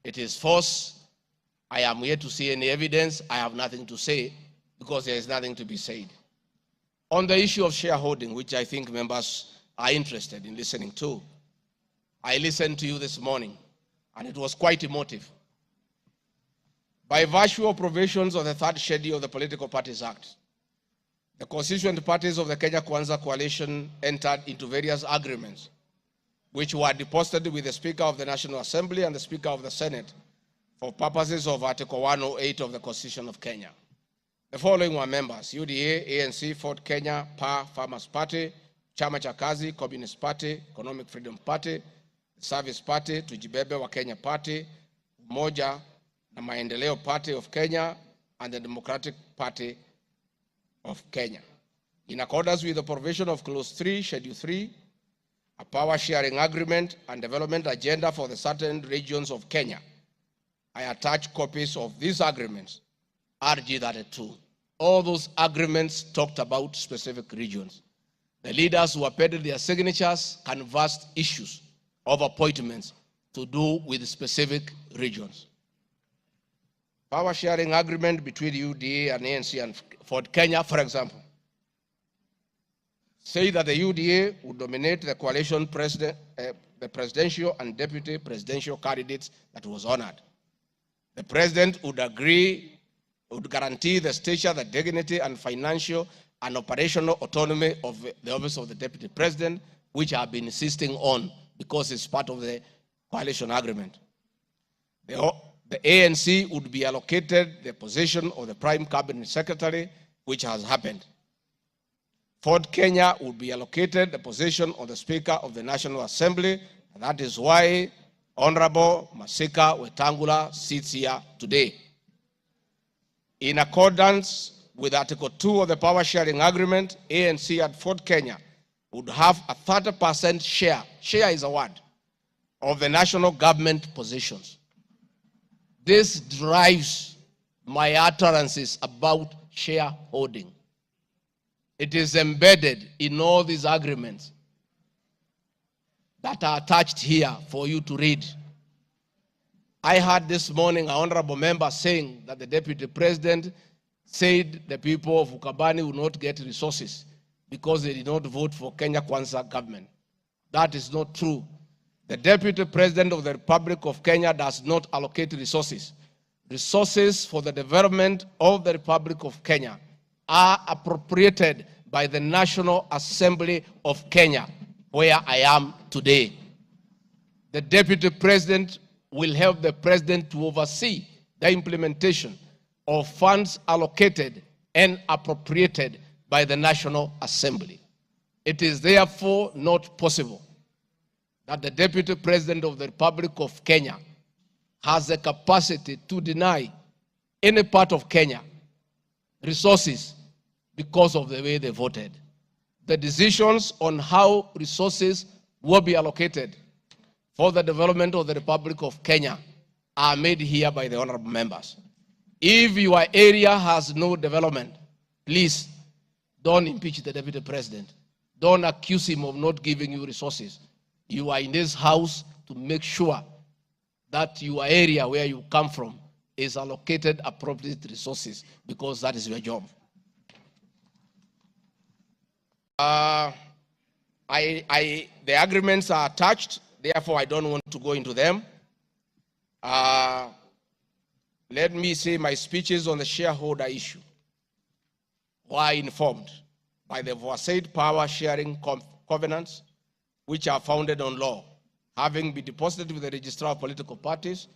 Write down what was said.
It is false. I am here to see any evidence. I have nothing to say because there is nothing to be said. On the issue of shareholding, which I think members are interested in listening to, I listened to you this morning, and it was quite emotive. By virtue of provisions of the third schedule of the Political Parties Act, the constituent parties of the Kenya Kwanza coalition entered into various agreements, which were deposited with the Speaker of the National Assembly and the Speaker of the Senate for purposes of Article 108 of the Constitution of Kenya. The following were members: UDA, ANC, Ford Kenya, PA, Farmers Party, Chama cha KAZI, Communist Party, Economic Freedom Party, Service Party, Tujibebe wa Kenya Party, Umoja na MAENDELEO Party of Kenya, and the Democratic Party of Kenya. In accordance with the provision of Clause 3, Schedule 3, a power sharing agreement and development agenda for the certain regions of Kenya, I attach copies of these agreements, RG 32. All those agreements talked about specific regions. The leaders who appended their signatures canvassed issues of appointments to do with specific regions. Power sharing agreement between UDA and ANC and Ford Kenya, for example, say that the UDA would nominate the coalition president, the presidential and deputy presidential candidates that was honored. The president would guarantee the stature, the dignity, and financial and operational autonomy of the office of the deputy president, which I have been insisting on because it's part of the coalition agreement. The ANC would be allocated the position of the prime cabinet secretary, which has happened. Ford Kenya would be allocated the position of the Speaker of the National Assembly, and that is why Honorable Masika Wetangula sits here today. In accordance with Article 2 of the Power Sharing Agreement, ANC at Ford Kenya would have a 30% share is a word, of the national government positions. This drives my utterances about shareholding. It is embedded in all these agreements that are attached here for you to read. I heard this morning an honorable member saying that the deputy president said the people of Ukambani will not get resources because they did not vote for Kenya Kwanza government. That is not true. The deputy president of the Republic of Kenya does not allocate resources. Resources for the development of the Republic of Kenya are appropriated by the National Assembly of Kenya, where I am today. The deputy president will help the president to oversee the implementation of funds allocated and appropriated by the National Assembly. It is therefore not possible that the deputy president of the Republic of Kenya has the capacity to deny any part of Kenya resources because of the way they voted. The decisions on how resources will be allocated for the development of the Republic of Kenya are made here by the honorable members. If your area has no development, please don't impeach the deputy president. Don't accuse him of not giving you resources. You are in this house to make sure that your area where you come from is allocated appropriate resources, because that is your job. The agreements are attached, therefore I don't want to go into them. Let me say my speeches on the shareholder issue were informed by the aforesaid power sharing covenants, which are founded on law, having been deposited with the registrar of political parties